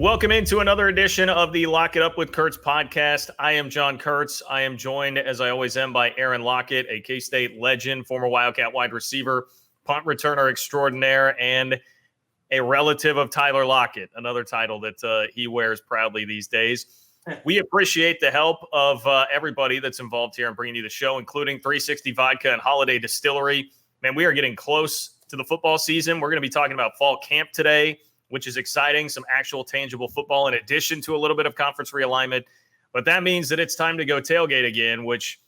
Welcome into another edition of the Lock It Up with Kurtz podcast. I am John Kurtz. I am joined, as I always am, by Aaron Lockett, a K-State legend, former Wildcat wide receiver, punt returner extraordinaire, and a relative of Tyler Lockett, another title that he wears proudly these days. We appreciate the help of everybody that's involved here in bringing you the show, including 360 Vodka and Holiday Distillery. Man, we are getting close to the football season. We're going to be talking about fall camp today, which is exciting, some actual tangible football in addition to a little bit of conference realignment. But that means that it's time to go tailgate again, which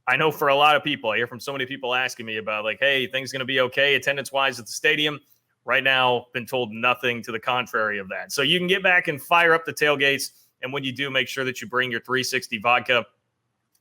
I know for a lot of people, I hear from so many people asking me about, like, hey, things going to be okay attendance-wise at the stadium. Right now, been told nothing to the contrary of that. So you can get back and fire up the tailgates, and when you do, make sure that you bring your 360 vodka.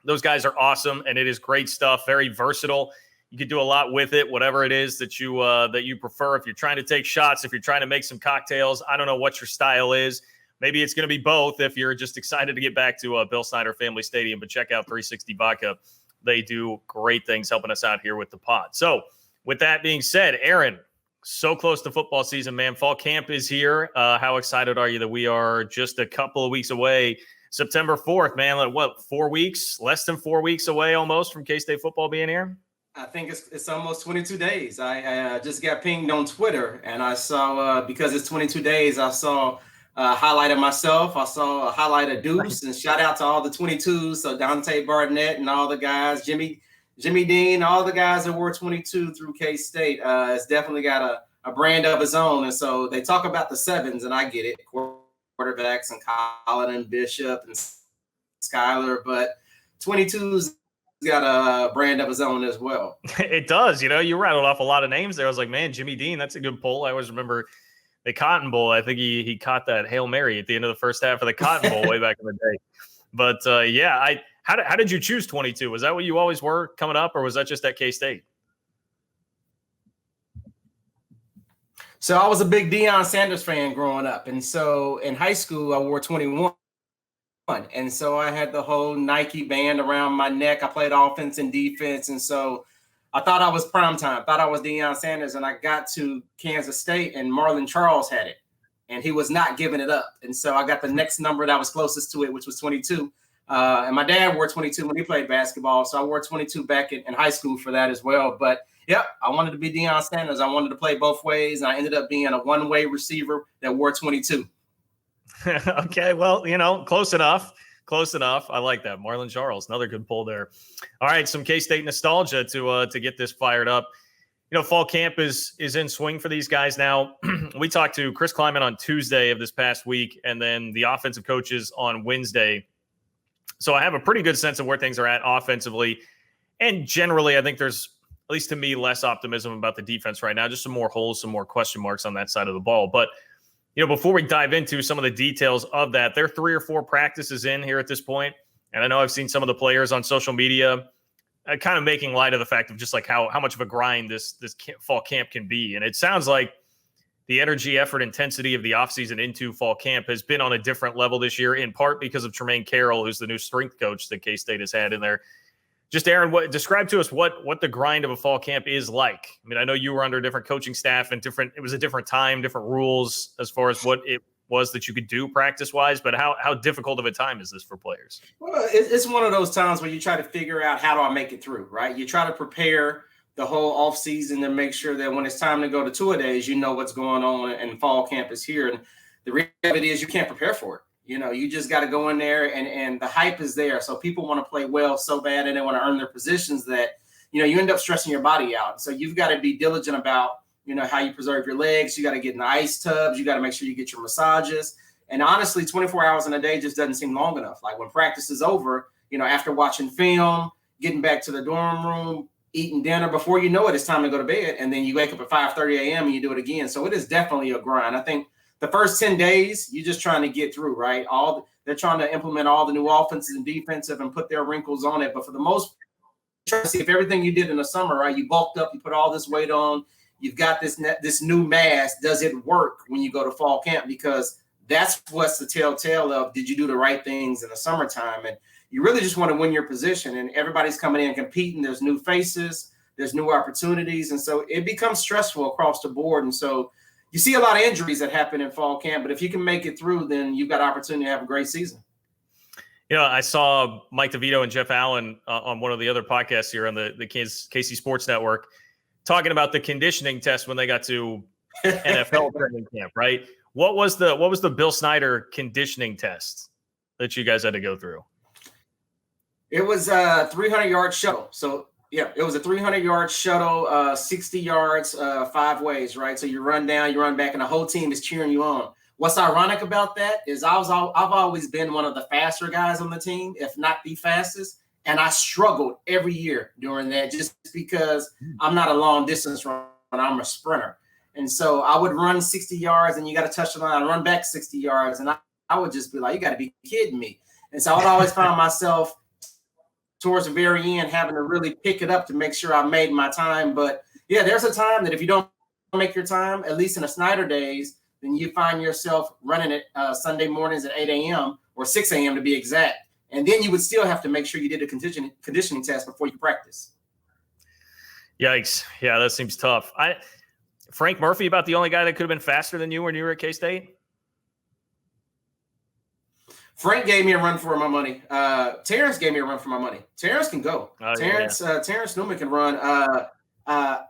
Those guys are awesome, and it is great stuff, very versatile. You can do a lot with it, whatever it is that you prefer. If you're trying to take shots, if you're trying to make some cocktails, I don't know what your style is. Maybe it's going to be both if you're just excited to get back to Bill Snyder Family Stadium. But check out 360 Vodka. They do great things helping us out here with the pod. So with that being said, Aaron, so close to football season, man. Fall camp is here. How excited are you that we are just a couple of weeks away? September 4th, man. Like, what, 4 weeks? Less than 4 weeks away almost from K-State football being here? I think it's almost 22 days. I just got pinged on Twitter, and I saw, because it's 22 days, I saw a highlight of myself. I saw a highlight of Deuce, and shout out to all the 22s. So Dante Barnett and all the guys, Jimmy Dean, all the guys that wore 22 through K-State. It's definitely got a brand of its own. And so they talk about the sevens, and I get it, quarterbacks and Collin and Bishop and Skyler, but 22s got a brand of his own as well. It does. You rattled off a lot of names there. I was like, man, Jimmy Dean, that's a good pull. I always remember the Cotton Bowl. I think he caught that Hail Mary at the end of the first half of the Cotton Bowl way back in the day. But yeah, how did you choose 22? Was that what you always were coming up, or was that just at K-State? So I was a big Deion Sanders fan growing up. And so in high school, I wore 21. And so I had the whole Nike band around my neck. I played offense and defense. And so I thought I was primetime, thought I was Deion Sanders. And I got to Kansas State, and Marlon Charles had it, and he was not giving it up. And so I got the next number that was closest to it, which was 22. And my dad wore 22 when he played basketball. So I wore 22 back in high school for that as well. But yep, I wanted to be Deion Sanders. I wanted to play both ways. And I ended up being a one-way receiver that wore 22. Okay, well, close enough. Close enough. I like that. Marlon Charles, another good pull there. All right, some K-State nostalgia to get this fired up. Fall camp is in swing for these guys now. We talked to Chris Kleiman on Tuesday of this past week, and then the offensive coaches on Wednesday. So I have a pretty good sense of where things are at offensively. And generally, I think there's, at least to me, less optimism about the defense right now. Just some more holes, some more question marks on that side of the ball. But before we dive into some of the details of that, there are 3 or 4 practices in here at this point. And I know I've seen some of the players on social media kind of making light of the fact of just like how much of a grind this fall camp can be. And it sounds like the energy, effort, intensity of the offseason into fall camp has been on a different level this year, in part because of Tremaine Carroll, who's the new strength coach that K-State has had in there. Just, Aaron, describe to us what the grind of a fall camp is like. I mean, I know you were under a different coaching staff and it was a different time, different rules as far as what it was that you could do practice-wise, but how difficult of a time is this for players? Well, it's one of those times where you try to figure out, how do I make it through, right? You try to prepare the whole off season to make sure that when it's time to go to two-a-days, you know what's going on and fall camp is here. And the reality is you can't prepare for it. You just got to go in there and the hype is there. So people want to play well so bad and they want to earn their positions that, you end up stressing your body out. So you've got to be diligent about, how you preserve your legs. You got to get in the ice tubs. You got to make sure you get your massages. And honestly, 24 hours in a day just doesn't seem long enough. Like when practice is over, after watching film, getting back to the dorm room, eating dinner, before you know it, it's time to go to bed. And then you wake up at 5:30 a.m. and you do it again. So it is definitely a grind. I think the first 10 days, you're just trying to get through, right? They're trying to implement all the new offenses and defensive and put their wrinkles on it. But for the most, try to see if everything you did in the summer, right? You bulked up, you put all this weight on, you've got this new mass. Does it work when you go to fall camp? Because that's what's the telltale of, did you do the right things in the summertime? And you really just want to win your position. And everybody's coming in competing. There's new faces, there's new opportunities. And so it becomes stressful across the board. And so you see a lot of injuries that happen in fall camp, but if you can make it through, then you've got opportunity to have a great season. I saw Mike DeVito and Jeff Allen on one of the other podcasts here on the KC Sports Network talking about the conditioning test when they got to NFL training camp, right? What was the Bill Snyder conditioning test that you guys had to go through? It was a 300-yard shuttle. So, yeah, it was a 300-yard shuttle, 60 yards, 5 ways, right? So you run down, you run back, and the whole team is cheering you on. What's ironic about that is I've always been one of the faster guys on the team, if not the fastest, and I struggled every year during that just because I'm not a long distance runner, I'm a sprinter. And so I would run 60 yards, and you got to touch the line, run back 60 yards, and I would just be like, you got to be kidding me. And so I would always find myself towards the very end having to really pick it up to make sure I made my time. But, yeah, there's a time that if you don't make your time, at least in the Snyder days, then you find yourself running it Sunday mornings at 8 a.m. or 6 a.m. to be exact. And then you would still have to make sure you did a conditioning test before you practice. Yikes. Yeah, that seems tough. Frank Murphy, about the only guy that could have been faster than you when you were at K-State? Frank gave me a run for my money. Terrence gave me a run for my money. Terrence can go. Terrence Newman can run.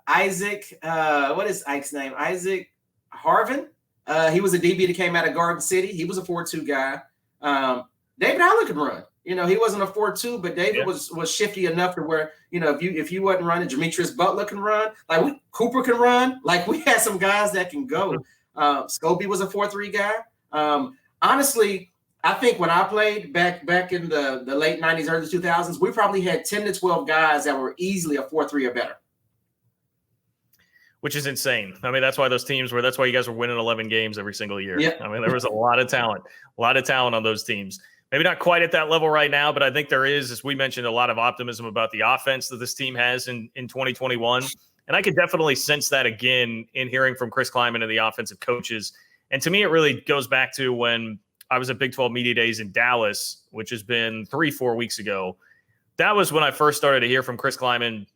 Isaac, what is Ike's name? Isaac Harvin. He was a DB that came out of Garden City. He was a 4.2 guy. David Allen could run. He wasn't a 4.2, but David was shifty enough to where, if you wasn't running, Demetrius Butler can run. Cooper can run. We had some guys that can go. Scobie was a 4.3 guy. Honestly, I think when I played back in the late 90s, early 2000s, we probably had 10 to 12 guys that were easily a 4.3 or better. Which is insane. I mean, that's why you guys were winning 11 games every single year. Yeah. I mean, there was a lot of talent on those teams. Maybe not quite at that level right now, but I think there is, as we mentioned, a lot of optimism about the offense that this team has in 2021. And I could definitely sense that again in hearing from Chris Kleiman and the offensive coaches. And to me, it really goes back to when I was at Big 12 Media Days in Dallas, which has been 3-4 weeks ago. That was when I first started to hear from Chris Kleiman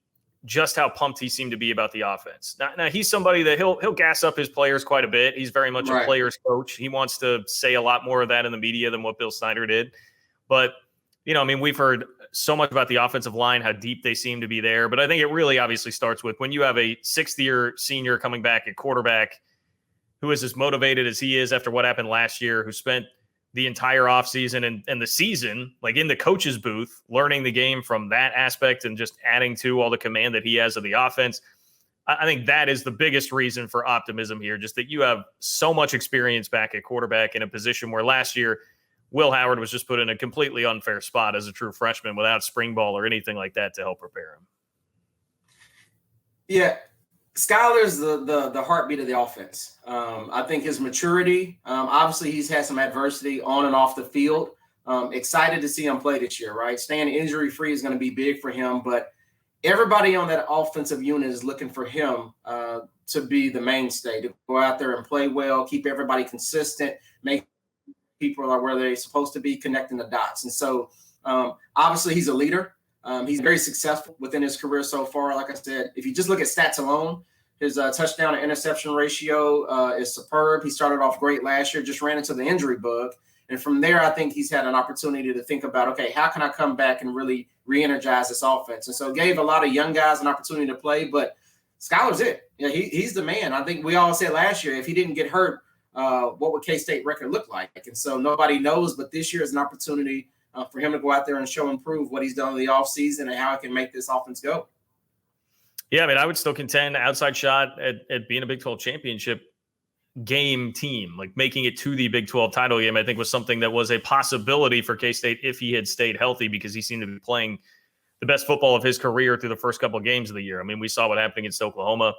just how pumped he seemed to be about the offense. Now he's somebody that he'll gas up his players quite a bit. He's very much a player's coach. He wants to say a lot more of that in the media than what Bill Snyder did. But, we've heard so much about the offensive line, how deep they seem to be there. But I think it really obviously starts with when you have a 6th-year senior coming back at quarterback who is as motivated as he is after what happened last year, who spent the entire offseason and the season, in the coach's booth, learning the game from that aspect and just adding to all the command that he has of the offense. I think that is the biggest reason for optimism here, just that you have so much experience back at quarterback in a position where last year Will Howard was just put in a completely unfair spot as a true freshman without spring ball or anything like that to help prepare him. Yeah. Skyler's the heartbeat of the offense. I think his maturity, obviously he's had some adversity on and off the field. Excited to see him play this year, right? Staying injury-free is going to be big for him, but everybody on that offensive unit is looking for him to be the mainstay, to go out there and play well, keep everybody consistent, make people are where they're supposed to be, connecting the dots. And so obviously he's a leader. He's very successful within his career so far. Like I said, if you just look at stats alone, his touchdown to interception ratio is superb. He started off great last year, just ran into the injury bug. And from there, I think he's had an opportunity to think about, okay, how can I come back and really re-energize this offense? And so gave a lot of young guys an opportunity to play, but Skyler's it. He's the man. I think we all said last year, if he didn't get hurt, what would K-State record look like? And so nobody knows, but this year is an opportunity for him to go out there and show and prove what he's done in the offseason and how it can make this offense go. Yeah, I mean, I would still contend outside shot at being a Big 12 championship game team, making it to the Big 12 title game, I think was something that was a possibility for K-State if he had stayed healthy, because he seemed to be playing the best football of his career through the first couple of games of the year. I mean, we saw what happened against Oklahoma,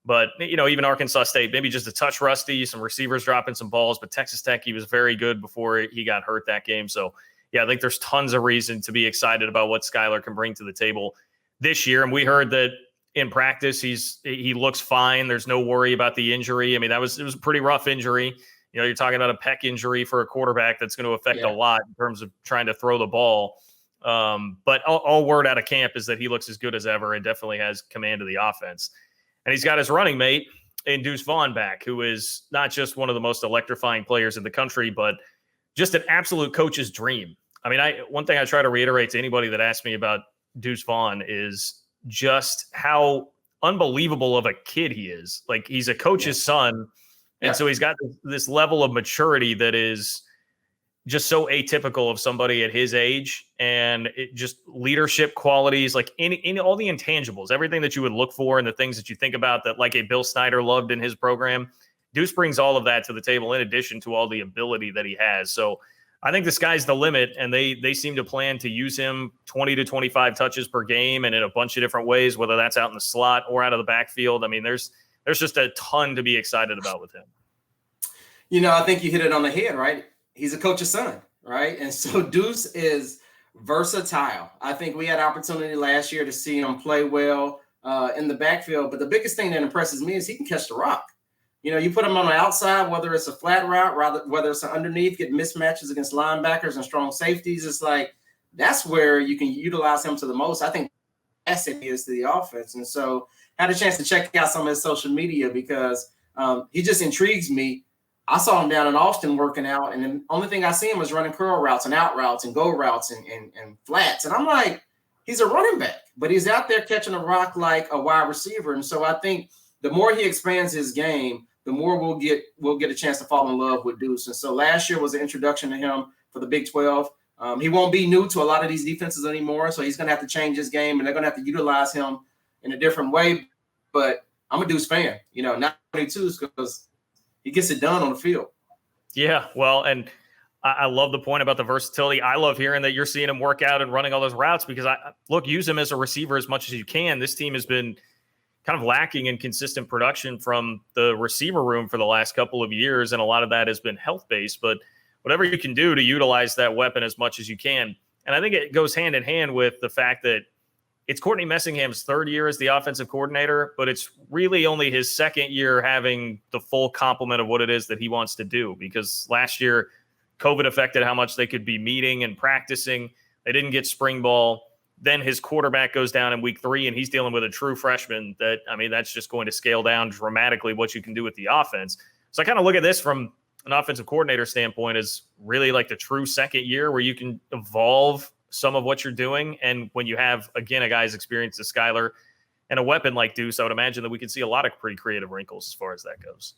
but, even Arkansas State, maybe just a touch rusty, some receivers dropping some balls, but Texas Tech, he was very good before he got hurt that game. So, yeah, I think there's tons of reason to be excited about what Skyler can bring to the table this year. And we heard that in practice, he looks fine. There's no worry about the injury. I mean, it was a pretty rough injury. You're talking about a pec injury for a quarterback that's going to affect a lot in terms of trying to throw the ball. But all word out of camp is that he looks as good as ever and definitely has command of the offense. And he's got his running mate Deuce Vaughn back, who is not just one of the most electrifying players in the country, but just an absolute coach's dream. I mean, one thing I try to reiterate to anybody that asks me about Deuce Vaughn is just how unbelievable of a kid he is. Like, he's a coach's son. And so he's got this level of maturity that is just so atypical of somebody at his age, and it just leadership qualities, like in all the intangibles, everything that you would look for and the things that you think about that like a Bill Snyder loved in his program. Deuce brings all of that to the table in addition to all the ability that he has. So I think the sky's the limit, and they seem to plan to use him 20 to 25 touches per game and in a bunch of different ways, whether that's out in the slot or out of the backfield. I mean, there's just a ton to be excited about with him. You know, I think you hit it on the head, right? He's a coach's son, right? And so Deuce is versatile. I think we had opportunity last year to see him play well in the backfield. But the biggest thing that impresses me is he can catch the rock. You know, you put him on the outside, whether it's a flat route, whether it's an underneath, get mismatches against linebackers and strong safeties. It's like that's where you can utilize him to the most. I think that's it is to the offense. And so I had a chance to check out some of his social media because he just intrigues me. I saw him down in Austin working out, and the only thing I see him was running curl routes and out routes and go routes and flats. And I'm like, he's a running back, but he's out there catching a rock like a wide receiver. And so I think the more he expands his game, the more we'll get a chance to fall in love with Deuce. And so last year was an introduction to him for the Big 12. He won't be new to a lot of these defenses anymore, so he's going to have to change his game, and they're going to have to utilize him in a different way. But I'm a Deuce fan, you know, not 22 because he gets it done on the field. Yeah, well, and I love the point about the versatility. I love hearing that you're seeing him work out and running all those routes because use him as a receiver as much as you can. This team has been kind of lacking in consistent production from the receiver room for the last couple of years, and a lot of that has been health-based. But whatever you can do to utilize that weapon as much as you can. And I think it goes hand in hand with the fact that it's Courtney Messingham's third year as the offensive coordinator, but it's really only his second year having the full complement of what it is that he wants to do, because last year COVID affected how much they could be meeting and practicing. They didn't get spring ball. Then his quarterback goes down in week 3, and he's dealing with a true freshman that, I mean, that's just going to scale down dramatically what you can do with the offense. So I kind of look at this from an offensive coordinator standpoint as really like the true second year where you can evolve some of what you're doing. And when you have, again, a guy as experienced as Skyler and a weapon like Deuce, I would imagine that we could see a lot of pretty creative wrinkles as far as that goes.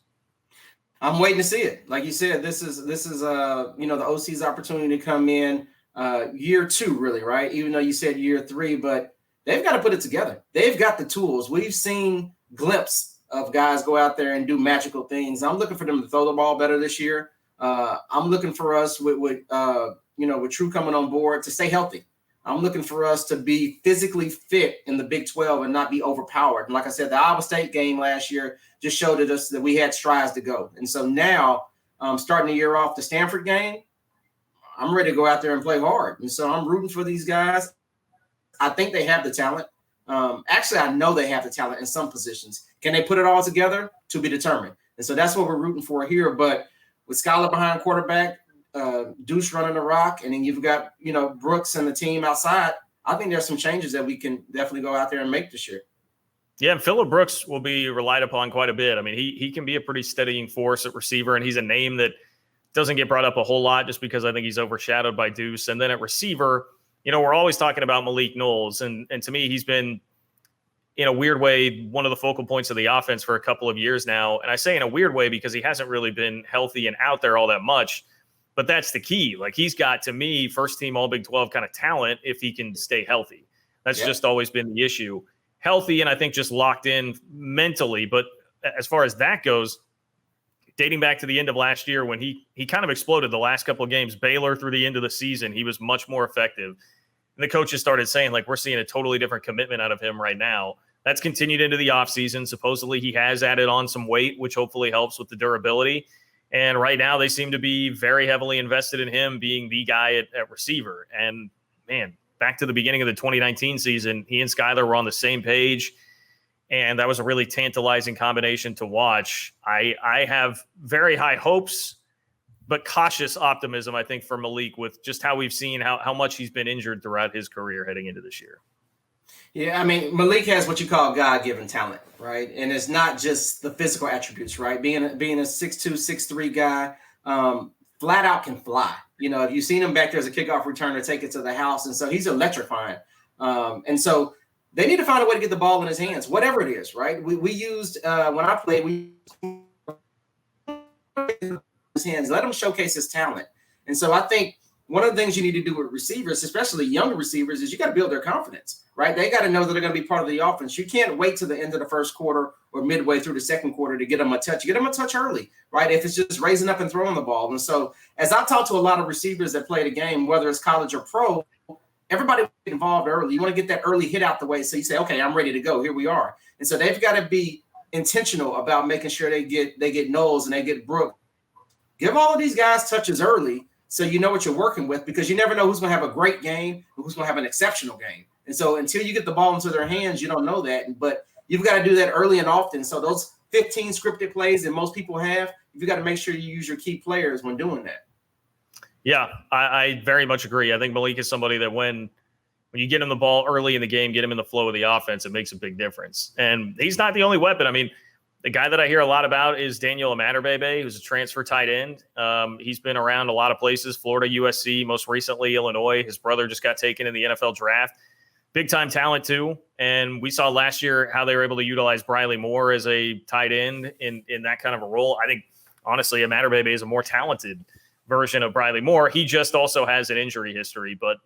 I'm waiting to see it. Like you said, this is the OC's opportunity to come in year 2, really, right? Even though you said year 3, but they've got to put it together. They've got the tools. We've seen glimpses of guys go out there and do magical things. I'm looking for them to throw the ball better this year. I'm looking for us with True coming on board to stay healthy. I'm looking for us to be physically fit in the Big 12 and not be overpowered. And like I said, the Iowa State game last year just showed us that we had strides to go. And so now, starting the year off, the Stanford game, I'm ready to go out there and play hard. And so I'm rooting for these guys. I think they have the talent. Actually, I know they have the talent in some positions. Can they put it all together? To be determined. And so that's what we're rooting for here. But with Skyler behind quarterback, Deuce running the rock, and then you've got, Brooks and the team outside, I think there's some changes that we can definitely go out there and make this year. Yeah, and Phillip Brooks will be relied upon quite a bit. I mean, he can be a pretty steadying force at receiver, and he's a name that doesn't get brought up a whole lot just because I think he's overshadowed by Deuce. And then at receiver, we're always talking about Malik Knowles, and to me, he's been, in a weird way, one of the focal points of the offense for a couple of years now. And I say in a weird way because he hasn't really been healthy and out there all that much. But that's the key. Like, he's got, to me, first team all Big 12 kind of talent if he can stay healthy. That's just always been the issue. Healthy and I think just locked in mentally. But as far as that goes, dating back to the end of last year when he kind of exploded the last couple of games, Baylor through the end of the season, he was much more effective. And the coaches started saying, like, we're seeing a totally different commitment out of him right now. That's continued into the offseason. Supposedly he has added on some weight, which hopefully helps with the durability. And right now they seem to be very heavily invested in him being the guy at receiver. And, man, back to the beginning of the 2019 season, he and Skyler were on the same page. And that was a really tantalizing combination to watch. I have very high hopes, but cautious optimism, I think, for Malik with just how we've seen how much he's been injured throughout his career heading into this year. Yeah, I mean, Malik has what you call God-given talent, right? And it's not just the physical attributes, right? Being a 6'2", 6'3" guy, flat out can fly. You know, if you've seen him back there as a kickoff returner, take it to the house, and so he's electrifying. And so they need to find a way to get the ball in his hands, whatever it is, right? We used when I played, we his hands, let him showcase his talent. And so I think one of the things you need to do with receivers, especially younger receivers, is you got to build their confidence, right? They got to know that they're going to be part of the offense. You can't wait to the end of the first quarter or midway through the second quarter to get them a touch. You get them a touch early, right? If it's just raising up and throwing the ball. And so as I talk to a lot of receivers that play the game, whether it's college or pro, everybody get involved early. You want to get that early hit out the way. So you say, okay, I'm ready to go. Here we are. And so they've got to be intentional about making sure they get Knowles and they get Brooke. Give all of these guys touches early so you know what you're working with, because you never know who's going to have a great game and who's going to have an exceptional game. And so until you get the ball into their hands, you don't know that. But you've got to do that early and often. So those 15 scripted plays that most people have, you've got to make sure you use your key players when doing that. Yeah, I very much agree. I think Malik is somebody that when you get him the ball early in the game, get him in the flow of the offense, it makes a big difference. And he's not the only weapon. I mean, the guy that I hear a lot about is Daniel Amaterbebe, who's a transfer tight end. He's been around a lot of places, Florida, USC, most recently Illinois. His brother just got taken in the NFL draft. Big-time talent, too. And we saw last year how they were able to utilize Briley Moore as a tight end in that kind of a role. I think, honestly, Amaterbebe is a more talented version of Briley Moore. He just also has an injury history. But,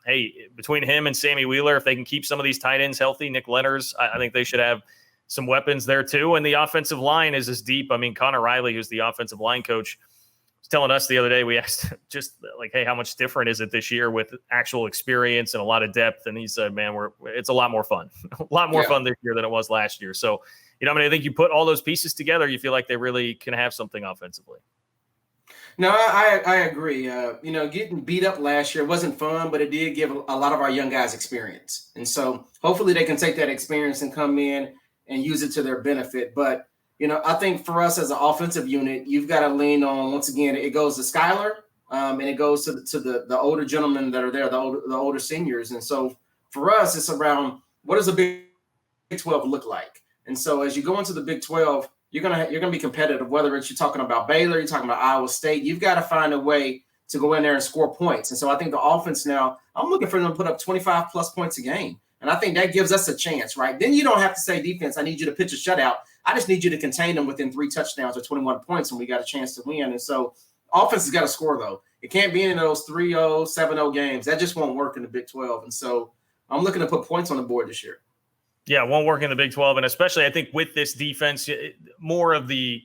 hey, between him and Sammy Wheeler, if they can keep some of these tight ends healthy, Nick Leonard's, I think they should have some weapons there too. And the offensive line is as deep. I mean, Connor Riley, who's the offensive line coach, was telling us the other day, we asked just like, hey, how much different is it this year with actual experience and a lot of depth? And he said, man, it's a lot more fun, a lot more fun this year than it was last year. So, I mean, I think you put all those pieces together, you feel like they really can have something offensively. No, I agree. Getting beat up last year wasn't fun, but it did give a lot of our young guys experience. And so hopefully they can take that experience and come in and use it to their benefit. But, I think for us as an offensive unit, you've got to lean on, once again, it goes to Skylar and it goes to the older gentlemen that are there, the older seniors. And so for us, it's around what does the Big 12 look like? And so as you go into the Big 12, you're gonna be competitive, whether it's you're talking about Baylor, you're talking about Iowa State. You've got to find a way to go in there and score points. And so I think the offense now, I'm looking for them to put up 25 plus points a game. And I think that gives us a chance, right? Then you don't have to say, defense, I need you to pitch a shutout. I just need you to contain them within 3 touchdowns or 21 points, and we got a chance to win. And so offense has got to score, though. It can't be in those 3-0, 7-0 games. That just won't work in the Big 12. And so I'm looking to put points on the board this year. Yeah, it won't work in the Big 12. And especially, I think, with this defense, more of the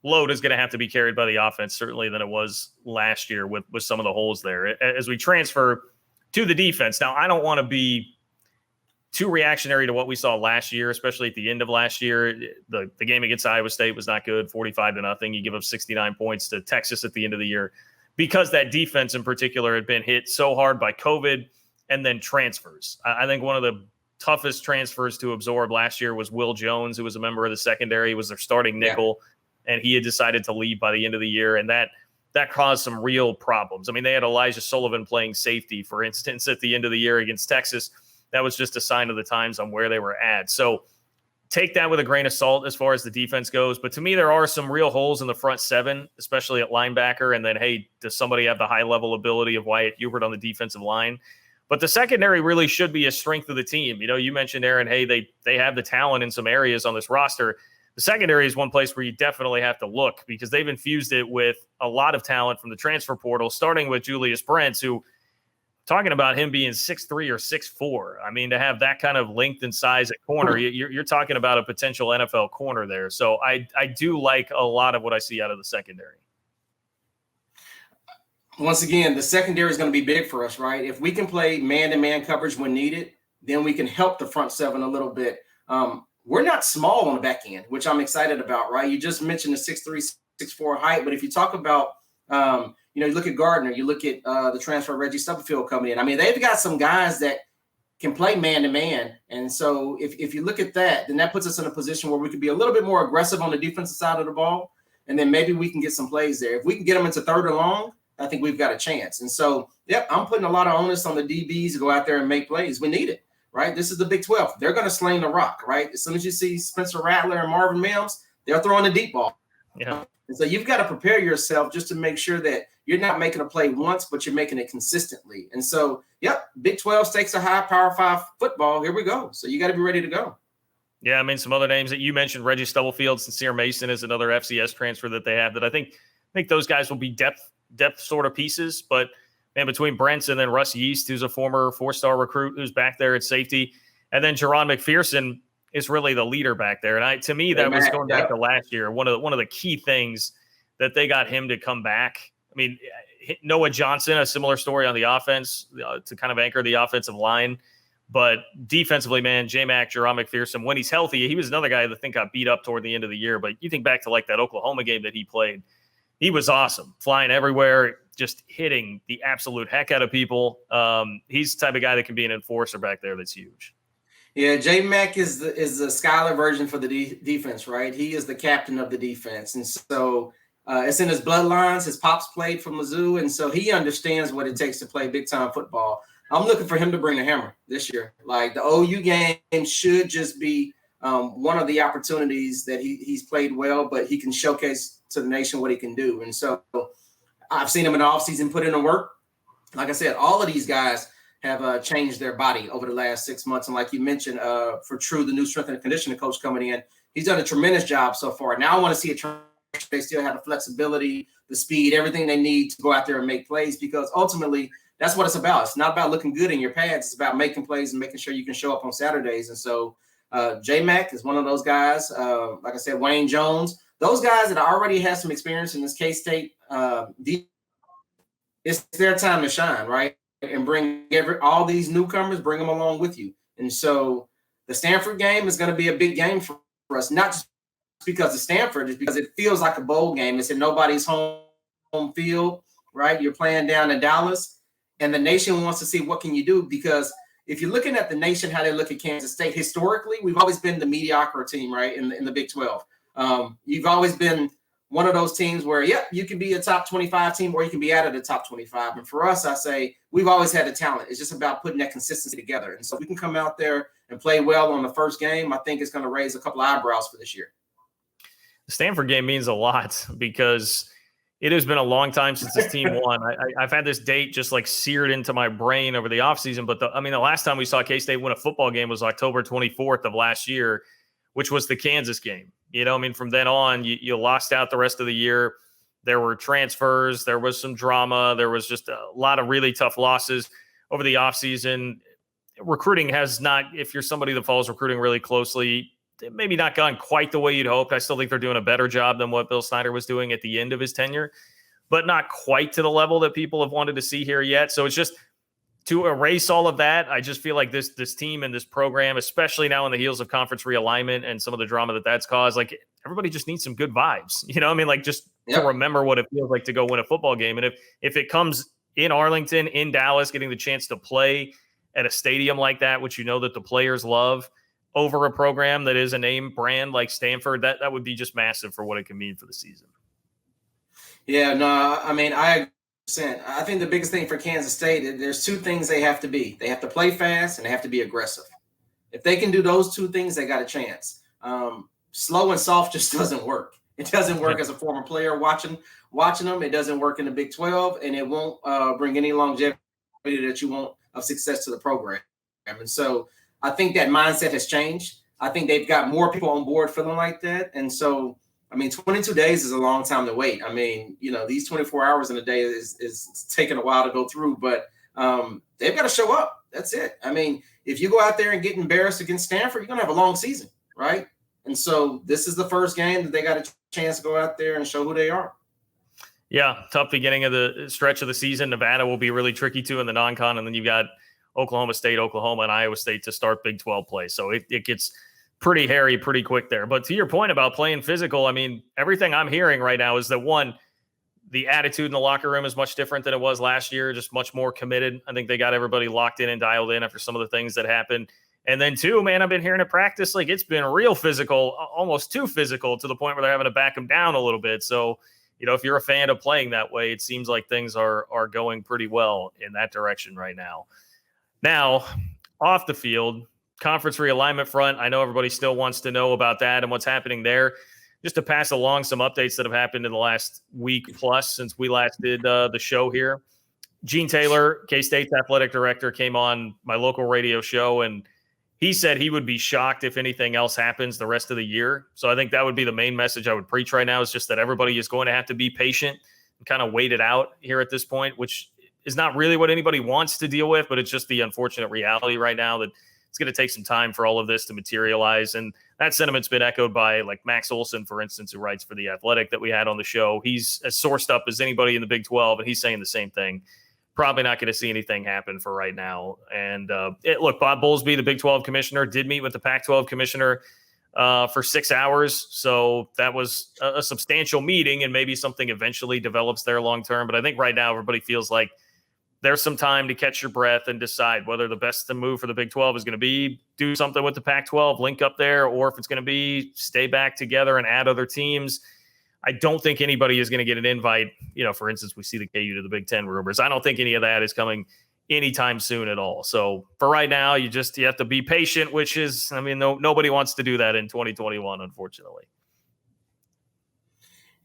load is going to have to be carried by the offense, certainly, than it was last year with some of the holes there. As we transfer to the defense, now, I don't want to be too reactionary to what we saw last year, especially at the end of last year. The game against Iowa State was not good, 45-0. You give up 69 points to Texas at the end of the year because that defense in particular had been hit so hard by COVID and then transfers. I think one of the toughest transfers to absorb last year was Will Jones, who was a member of the secondary. He was their starting nickel, and he had decided to leave by the end of the year, and that caused some real problems. I mean, they had Elijah Sullivan playing safety, for instance, at the end of the year against Texas. That was just a sign of the times on where they were at. So take that with a grain of salt as far as the defense goes. But to me, there are some real holes in the front seven, especially at linebacker. And then, hey, does somebody have the high-level ability of Wyatt Hubert on the defensive line? But the secondary really should be a strength of the team. You mentioned, Aaron, hey, they have the talent in some areas on this roster. The secondary is one place where you definitely have to look because they've infused it with a lot of talent from the transfer portal, starting with Julius Brents, who – talking about him being 6'3" or 6'4". I mean, to have that kind of length and size at corner, you're talking about a potential NFL corner there. So I do like a lot of what I see out of the secondary. Once again, the secondary is going to be big for us, right? If we can play man-to-man coverage when needed, then we can help the front seven a little bit. We're not small on the back end, which I'm excited about, right? You just mentioned the 6'3", 6'4" height, but if you talk about you look at Gardner, you look at the transfer Reggie Stubblefield coming in. I mean, they've got some guys that can play man-to-man. And so if you look at that, then that puts us in a position where we could be a little bit more aggressive on the defensive side of the ball, and then maybe we can get some plays there. If we can get them into third or long, I think we've got a chance. And so, I'm putting a lot of onus on the DBs to go out there and make plays. We need it. right? This is the Big 12. They're going to sling the rock, right? As soon as you see Spencer Rattler and Marvin Mims, they're throwing the deep ball. Yeah. And so you've got to prepare yourself just to make sure that you're not making a play once, but you're making it consistently. And so, yep, Big 12 stakes are high, Power 5 football. Here we go. So you got to be ready to go. Yeah, I mean, some other names that you mentioned, Reggie Stubblefield, Sincere Mason is another FCS transfer that they have that I think those guys will be depth sort of pieces. But, man, between Brents and then Russ Yeast, who's a former 4-star recruit who's back there at safety, and then Jerron McPherson is really the leader back there. And to me, that was going back to last year. One of the key things that they got him to come back. I mean, Noah Johnson, a similar story on the offense to kind of anchor the offensive line. But defensively, man, J-Mac, Jerron McPherson, when he's healthy, he was another guy that I think got beat up toward the end of the year. But you think back to like that Oklahoma game that he played, he was awesome, flying everywhere, just hitting the absolute heck out of people. He's the type of guy that can be an enforcer back there that's huge. Yeah, J-Mac is the Skyler version for the defense, right? He is the captain of the defense. And so it's in his bloodlines. His pops played for Mizzou, and so he understands what it takes to play big-time football. I'm looking for him to bring the hammer this year. Like, the OU game should just be one of the opportunities that he's played well, but he can showcase to the nation what he can do. And so I've seen him in the offseason put in the work. Like I said, all of these guys have changed their body over the last 6 months. And like you mentioned, for True, the new strength and conditioning coach coming in, he's done a tremendous job so far. Now I want to see they still have the flexibility, the speed, everything they need to go out there and make plays, because ultimately that's what it's about. It's not about looking good in your pads. It's about making plays and making sure you can show up on Saturdays. And so J-Mac is one of those guys. Like I said, Wayne Jones, those guys that already have some experience in this K-State, it's their time to shine, right? And bring all these newcomers, bring them along with you. And so the Stanford game is going to be a big game for us, not just because of Stanford, it's because it feels like a bowl game. It's in nobody's home field, right? You're playing down in Dallas, and the nation wants to see what can you do, because if you're looking at the nation, how they look at Kansas State, historically, we've always been the mediocre team, right, in the Big 12. You've always been one of those teams where, you can be a top 25 team or you can be out of the top 25. And for us, I say we've always had the talent. It's just about putting that consistency together. And so we can come out there and play well on the first game. I think it's going to raise a couple of eyebrows for this year. The Stanford game means a lot because it has been a long time since this team won. I've had this date just like seared into my brain over the offseason. But the last time we saw K-State win a football game was October 24th of last year, which was the Kansas game. From then on, you lost out the rest of the year. There were transfers. There was some drama. There was just a lot of really tough losses over the offseason. Recruiting has not, if you're somebody that follows recruiting really closely, maybe not gone quite the way you'd hoped. I still think they're doing a better job than what Bill Snyder was doing at the end of his tenure, but not quite to the level that people have wanted to see here yet. So it's just to erase all of that. I just feel like this team and this program, especially now on the heels of conference realignment and some of the drama that's caused, like everybody just needs some good vibes. To remember what it feels like to go win a football game. And if it comes in Arlington, in Dallas, getting the chance to play at a stadium like that, which that the players love, over a program that is a name brand like Stanford, that would be just massive for what it can mean for the season. Yeah, no, I think the biggest thing for Kansas State, there's two things they have to be. They have to play fast and they have to be aggressive. If they can do those two things, they got a chance. Slow and soft just doesn't work. It doesn't work as a former player watching them. It doesn't work in the Big 12, and it won't bring any longevity that you want of success to the program. And so I think that mindset has changed. I think they've got more people on board feeling like that. And so, 22 days is a long time to wait. These 24 hours in a day is taking a while to go through, but they've got to show up. That's it. If you go out there and get embarrassed against Stanford, you're going to have a long season, right? And so this is the first game that they got a chance to go out there and show who they are. Yeah, tough beginning of the stretch of the season. Nevada will be really tricky too in the non-con, and then you've got Oklahoma State, Oklahoma, and Iowa State to start Big 12 play. So it gets pretty hairy pretty quick there. But to your point about playing physical, everything I'm hearing right now is that, one, the attitude in the locker room is much different than it was last year, just much more committed. I think they got everybody locked in and dialed in after some of the things that happened. And then, two, man, I've been hearing at practice, like it's been real physical, almost too physical to the point where they're having to back them down a little bit. So, if you're a fan of playing that way, it seems like things are going pretty well in that direction right now. Now, off the field, conference realignment front, I know everybody still wants to know about that and what's happening there. Just to pass along some updates that have happened in the last week plus since we last did the show here. Gene Taylor, K-State's athletic director, came on my local radio show, and he said he would be shocked if anything else happens the rest of the year. So I think that would be the main message I would preach right now, is just that everybody is going to have to be patient and kind of wait it out here at this point, which is not really what anybody wants to deal with, but it's just the unfortunate reality right now that it's going to take some time for all of this to materialize. And that sentiment's been echoed by like Max Olson, for instance, who writes for The Athletic that we had on the show. He's as sourced up as anybody in the Big 12, and he's saying the same thing. Probably not going to see anything happen for right now. And look, Bob Bowlesby, the Big 12 commissioner, did meet with the Pac-12 commissioner for 6 hours. So that was a substantial meeting, and maybe something eventually develops there long term. But I think right now everybody feels like there's some time to catch your breath and decide whether the best move for the Big 12 is going to be do something with the Pac-12, link up there, or if it's going to be stay back together and add other teams. I don't think anybody is going to get an invite. For instance, we see the KU to the Big Ten rumors. I don't think any of that is coming anytime soon at all. So for right now, you have to be patient, which is, nobody wants to do that in 2021, unfortunately.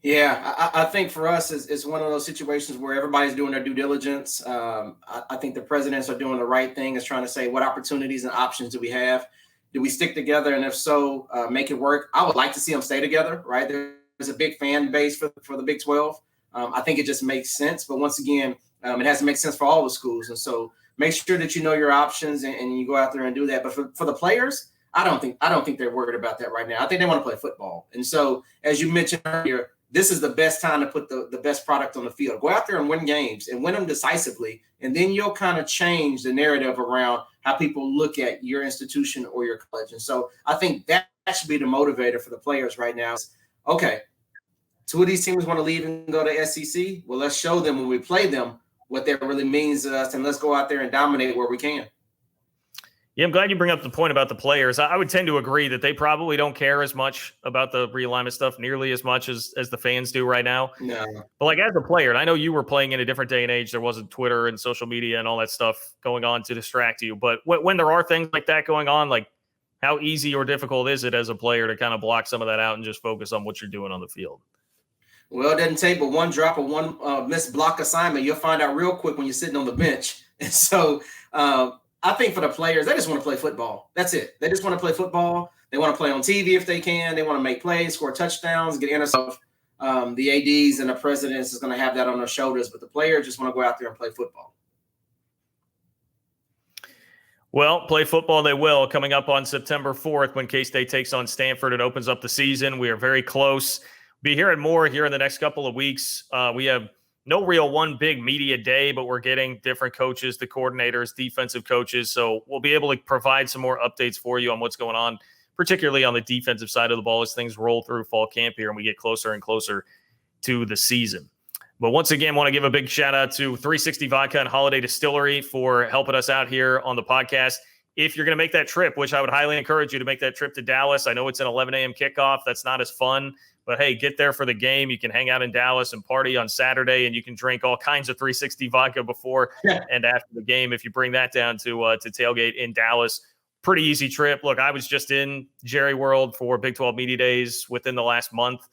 Yeah, I think for us, it's one of those situations where everybody's doing their due diligence. I think the presidents are doing the right thing, is trying to say what opportunities and options do we have? Do we stick together? And if so, make it work. I would like to see them stay together, right? There's a big fan base for the Big 12. I think it just makes sense. But once again, it has to make sense for all the schools. And so make sure that you know your options and you go out there and do that. But for the players, I don't think they're worried about that right now. I think they want to play football. And so, as you mentioned earlier, this is the best time to put the best product on the field. Go out there and win games and win them decisively. And then you'll kind of change the narrative around how people look at your institution or your college. And so I think that should be the motivator for the players right now. Okay, two of these teams want to leave and go to SEC. Well, let's show them when we play them what that really means to us, and let's go out there and dominate where we can. Yeah, I'm glad you bring up the point about the players. I would tend to agree that they probably don't care as much about the realignment stuff nearly as much as the fans do right now. No. But like as a player, and I know you were playing in a different day and age. There wasn't Twitter and social media and all that stuff going on to distract you. But when there are things like that going on, like how easy or difficult is it as a player to kind of block some of that out and just focus on what you're doing on the field? Well, it doesn't take but one drop or one missed block assignment. You'll find out real quick when you're sitting on the bench. And so I think for the players, they just want to play football. That's it. They just want to play football. They want to play on TV if they can. They want to make plays, score touchdowns, get interceptions. The ADs and the presidents is going to have that on their shoulders, but the players just want to go out there and play football. Well, play football they will. Coming up on September 4th when K-State takes on Stanford, it opens up the season. We are very close. Be hearing more here in the next couple of weeks. We have no real one big media day, but we're getting different coaches, the coordinators, defensive coaches. So we'll be able to provide some more updates for you on what's going on, particularly on the defensive side of the ball as things roll through fall camp here and we get closer and closer to the season. But once again, want to give a big shout out to 360 Vodka and Holiday Distillery for helping us out here on the podcast. If you're going to make that trip, which I would highly encourage you to make that trip to Dallas. I know it's an 11 a.m. kickoff. That's not as fun. But, hey, get there for the game. You can hang out in Dallas and party on Saturday, and you can drink all kinds of 360 vodka before and after the game if you bring that down to tailgate in Dallas. Pretty easy trip. Look, I was just in Jerry World for Big 12 Media Days within the last month.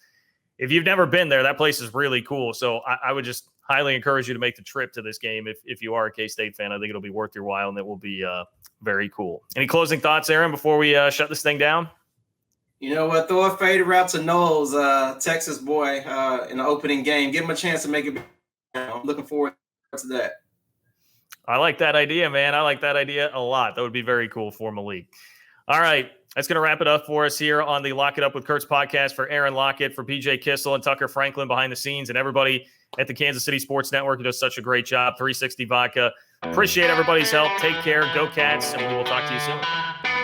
If you've never been there, that place is really cool. So I would just highly encourage you to make the trip to this game if you are a K-State fan. I think it'll be worth your while, and it will be very cool. Any closing thoughts, Aaron, before we shut this thing down? You know what? Throw a fade route to Knowles, Texas boy, in the opening game. Give him a chance to make it. I'm looking forward to that. I like that idea, man. I like that idea a lot. That would be very cool for Malik. All right. That's going to wrap it up for us here on the Lock It Up with Kurtz podcast. For Aaron Lockett, for PJ Kissel and Tucker Franklin behind the scenes, and everybody at the Kansas City Sports Network who does such a great job. 360 Vodka. Appreciate everybody's help. Take care. Go Cats, and we will talk to you soon.